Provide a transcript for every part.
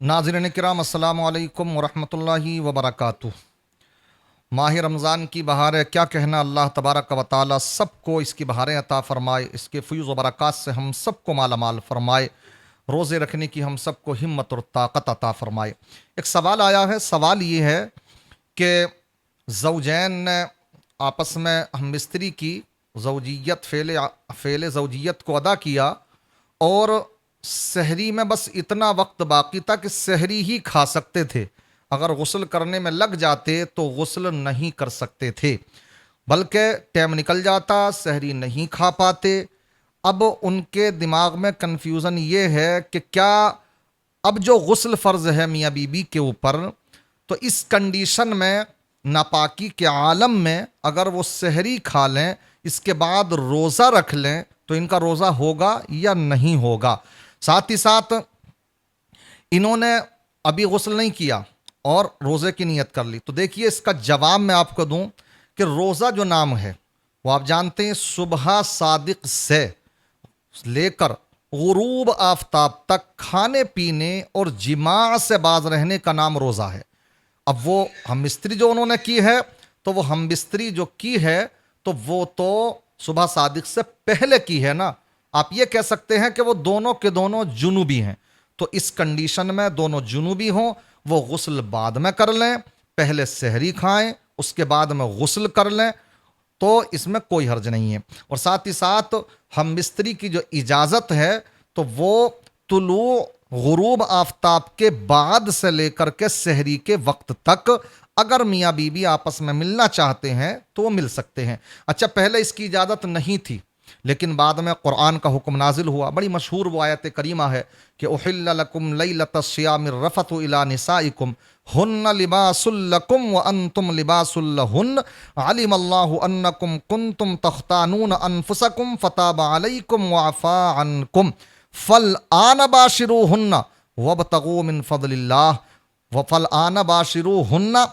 नाज़रीन किराम अस्सलाम वालेकुम वरहमतुल्लाहि वबरकातुह। माह रमज़ान की बहार है, क्या कहना। अल्लाह तबारक व तआला सबको इसकी बहारें अता फ़रमाए, इसके फ़यूज़ व बरक़ात से हम सबको माला माल फ़रमाए, रोज़े रखने की हम सबको हिम्मत और ताकत अता फ़रमाए। एक सवाल आया है, सवाल ये है कि ज़ौजैन ने आपस में हम मिस्त्री की ज़ौजियत फ़ेल ज़ौजियत को अदा किया और सहरी में बस इतना वक्त बाकी था कि सहरी ही खा सकते थे। अगर गुस्ल करने में लग जाते तो गुस्ल नहीं कर सकते थे, बल्कि टाइम निकल जाता, सहरी नहीं खा पाते। अब उनके दिमाग में कन्फ्यूज़न ये है कि क्या अब जो गुस्ल फ़र्ज़ है मियाँ बीबी के ऊपर, तो इस कंडीशन में नापाकी के आलम में अगर वो सहरी खा लें, इसके बाद रोज़ा रख लें, तो इनका रोज़ा होगा या नहीं होगा। साथ ही साथ इन्होंने अभी गुस्ल नहीं किया और रोज़े की नीयत कर ली। तो देखिए, इसका जवाब मैं आपको दूं कि रोज़ा जो नाम है वो आप जानते हैं सुबह सादिक से लेकर गुरूब आफ्ताब तक खाने पीने और जिमा से बाज रहने का नाम रोज़ा है। अब वो हम बिस्तरी जो उन्होंने की है, तो वो हम बिस्तरी जो की है तो वो तो सुबह सादिक से पहले की है ना। आप ये कह सकते हैं कि वो दोनों के दोनों जुनूबी हैं। तो इस कंडीशन में दोनों जुनूबी हों, वो गुस्ल बाद में कर लें, पहले सहरी खाएं, उसके बाद में गुस्ल कर लें, तो इसमें कोई हर्ज नहीं है। और साथ ही साथ हम बिस्तरी की जो इजाज़त है तो वो तुलू गुरूब आफ्ताब के बाद से लेकर के सहरी के वक्त तक अगर मियाँ बीबी आपस में मिलना चाहते हैं तो वो मिल सकते हैं। अच्छा, पहले इसकी इजाज़त नहीं थी, लेकिन बाद में कुरान का हुक्म नाजिल हुआ। बड़ी मशहूर वो आयत करीमा है कि उहिल्ल लकुम लैलतस सियामिर रफ़तु इला निसाइकुम हुन्ना लिबासुल लकुम व अंतुम लिबासुल लहुन्न अलिमल्लाहु अन्नकुम कुंतुम तख्तानून अनफुसकुम फताबा अलैकुम व अफ़ा अन्कुम फल आन बाशिरूहुन्ना वब्तगू मिन फदलिल्लाह व फल आन बाशिरूहुन्ना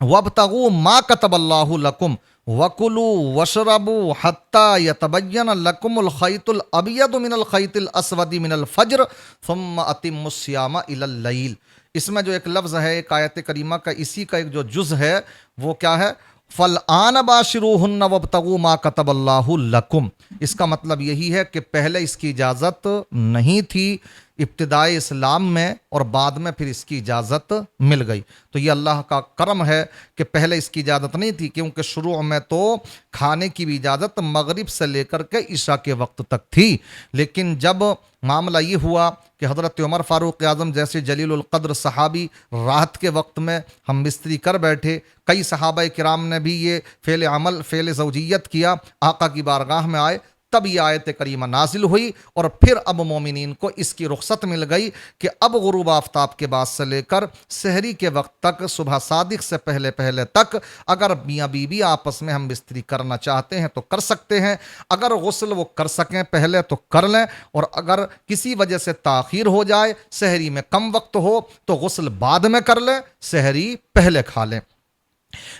वब्तगू मा कतबल्लाहु लकुम वकुलू वशरबू हत्ता यतबय्यन लकुमुल खैतुल अबयदु मिनल खैतिल अस्वदी मिनल फज्र थुम्मा अतिम्मुस सियामा इलल लैल। इसमें जो एक लफ्ज़ है एक आयत करीमा का, इसी का एक जो जुज़ है वो क्या है, फल आन बाशिरूहुन्ना वब्तगू मा कतबल्लाहु लकुम। इसका मतलब यही है कि पहले इसकी इजाज़त नहीं थी इब्तिदाई इस्लाम में और बाद में फिर इसकी इजाज़त मिल गई। तो ये अल्लाह का करम है कि पहले इसकी इजाज़त नहीं थी, क्योंकि शुरू में तो खाने की भी इजाज़त मगरिब से लेकर के इशा के वक्त तक थी। लेकिन जब मामला ये हुआ कि हज़रत उमर फ़ारूक आज़म जैसे जलीलुल क़द्र सहाबी रात के वक्त में हम बिस्तरी कर बैठे, कई सहाबा किराम ने भी ये फ़ेल ज़ौजियत किया, आका की बारगाह में आए, तब ये आयत करीमा नाजिल हुई और फिर अब मोमिनीन को इसकी रुख्सत मिल गई कि अब गुरूब आफ्ताब के बाद से लेकर सहरी के वक्त तक, सुबह सादिक से पहले पहले तक अगर मियाँ बीबी आपस में हम बिस्तरी करना चाहते हैं तो कर सकते हैं। अगर गुस्ल वो कर सकें पहले तो कर लें, और अगर किसी वजह से ताख़ीर हो जाए, सहरी में कम वक्त हो, तो गुस्ल बाद में कर लें, सहरी पहले खा लें।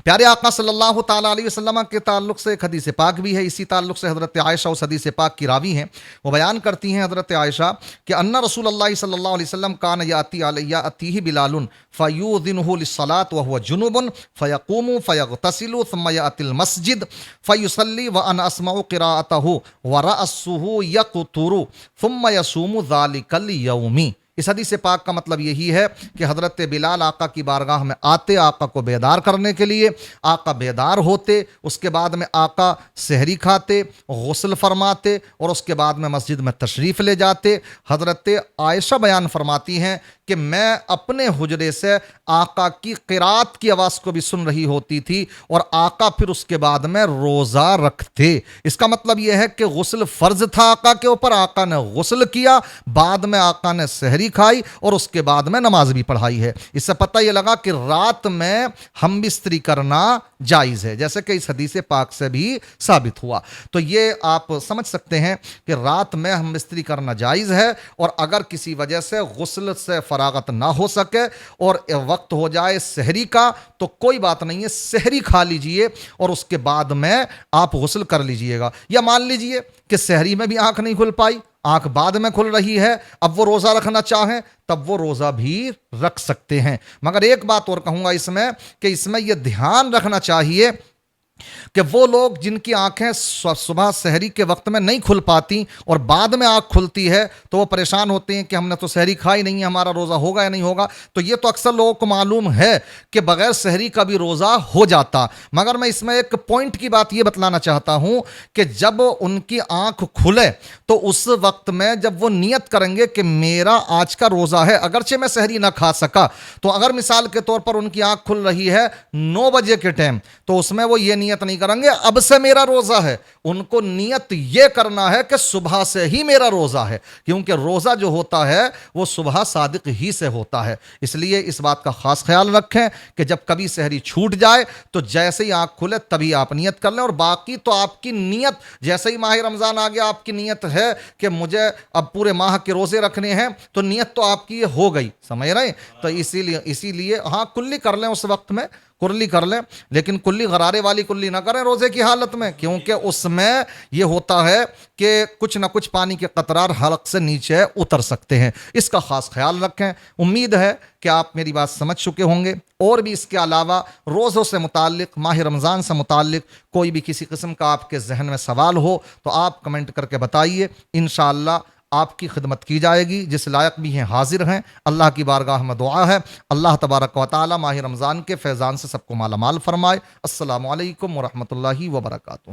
प्यारे आका सल्लल्लाहु ताला अलैहि वसल्लम के ताल्लुक से एक हदीस पाक भी है। इसी ताल्लुक से हज़रत आयशा उस हदीस पाक की रावी हैं। वो बयान करती हैं हज़रत आयशा कि अन्ना रसूलुल्लाह सल्लल्लाहु अलैहि वसल्लम कान यातीहि बिलालुन फ़युज़िनुहु लिस्सलात व हुवा जुनुबुन फ़यक़ूमु फ़यग़तसिलु थुम्मा यातिल मस्जिद फ़युसल्ली व अना अस्मउ क़िराअतहु व रअसुहु यक़तुरु थुम्मा यसूमु ज़ालिकल यौमी। इस हदीस पाक का मतलब यही है कि हज़रत बिलाल आका की बारगाह में आते, आका को बेदार करने के लिए, आका बेदार होते, उसके बाद में आका सहरी खाते, गुस्ल फरमाते और उसके बाद में मस्जिद में तशरीफ़ ले जाते। हज़रत आयशा बयान फरमाती हैं कि मैं अपने हुजरे से आका की क़िरात की आवाज़ को भी सुन रही होती थी और आका फिर उसके बाद में रोज़ा रखते। इसका मतलब यह है कि गुस्ल फ़र्ज़ था आका के ऊपर, आका ने गुस्ल किया, बाद में आका ने सहरी खाई और उसके बाद में नमाज भी पढ़ाई है। इससे पता ये लगा कि रात में हम बिस्तरी करना जायज़ है, जैसे कि इस हदीस पाक से भी साबित हुआ। तो ये आप समझ सकते हैं कि रात में हम बिस्तरी करना जायज़ है, और अगर किसी वजह से गुस्ल से फरागत ना हो सके और वक्त हो जाए सहरी का, तो कोई बात नहीं है, सहरी खा लीजिए और उसके बाद में आप गुस्ल कर लीजिएगा। या मान लीजिए कि सहरी में भी आंख नहीं खुल पाई, آنکھ بعد میں کھل رہی ہے، اب وہ روزہ رکھنا چاہیں تب وہ روزہ بھی رکھ سکتے ہیں۔ مگر ایک بات اور کہوں گا اس میں، کہ اس میں یہ دھیان رکھنا چاہیے کہ وہ لوگ جن کی آنکھیں صبح سحری کے وقت میں نہیں کھل پاتی اور بعد میں آنکھ کھلتی ہے تو وہ پریشان ہوتے ہیں کہ ہم نے تو سحری کھائی نہیں ہے، ہمارا روزہ ہوگا یا نہیں ہوگا۔ تو یہ تو اکثر لوگوں کو معلوم ہے کہ بغیر سحری کا بھی روزہ ہو جاتا، مگر میں اس میں ایک پوائنٹ کی بات یہ بتلانا چاہتا ہوں کہ جب ان کی آنکھ کھلے تو اس وقت میں جب وہ نیت کریں گے کہ میرا آج کا روزہ ہے، اگرچہ میں سحری نہ کھا سکا، تو اگر مثال کے طور پر ان کی آنکھ کھل رہی ہے 9 بجے کے ٹائم، تو اس میں وہ یہ نیت نہیں کریں گے اب سے میرا روزہ ہے، ان کو نیت یہ کرنا ہے کہ صبح سے ہی میرا روزہ ہے، کیونکہ روزہ جو ہوتا ہے وہ صبح صادق ہی سے ہوتا ہے۔ اس لیے اس بات کا خاص خیال رکھیں کہ جب کبھی سحری چھوٹ جائے تو جیسے ہی آنکھ کھلے تبھی آپ نیت کر لیں، اور باقی تو آپ کی نیت جیسے ہی ماہ رمضان آ گیا، آپ کی نیت ہے کہ مجھے اب پورے ماہ کے روزے رکھنے ہیں، تو نیت تو آپ کی یہ ہو گئی، سمجھ رہے ہیں؟ تو اسی لیے ہاں کلی کر لیں، اس وقت میں کلی کر لیں، لیکن کلی غرارے والی کلی نہ کریں روزے کی حالت میں، کیونکہ اس میں یہ ہوتا ہے کہ کچھ نہ کچھ پانی کے قطرات حلق سے نیچے اتر سکتے ہیں، اس کا خاص خیال رکھیں۔ امید ہے کہ آپ میری بات سمجھ چکے ہوں گے، اور بھی اس کے علاوہ روزوں سے متعلق، ماہ رمضان سے متعلق کوئی بھی کسی قسم کا آپ کے ذہن میں سوال ہو تو آپ کمنٹ کر کے بتائیے، انشاءاللہ آپ کی خدمت کی جائے گی، جس لائق بھی ہیں حاضر ہیں۔ اللہ کی بارگاہ میں دعا ہے اللہ تبارک و تعالی ماہ رمضان کے فیضان سے سب کو مالا مال فرمائے۔ السلام علیکم ورحمۃ اللہ وبرکاتہ۔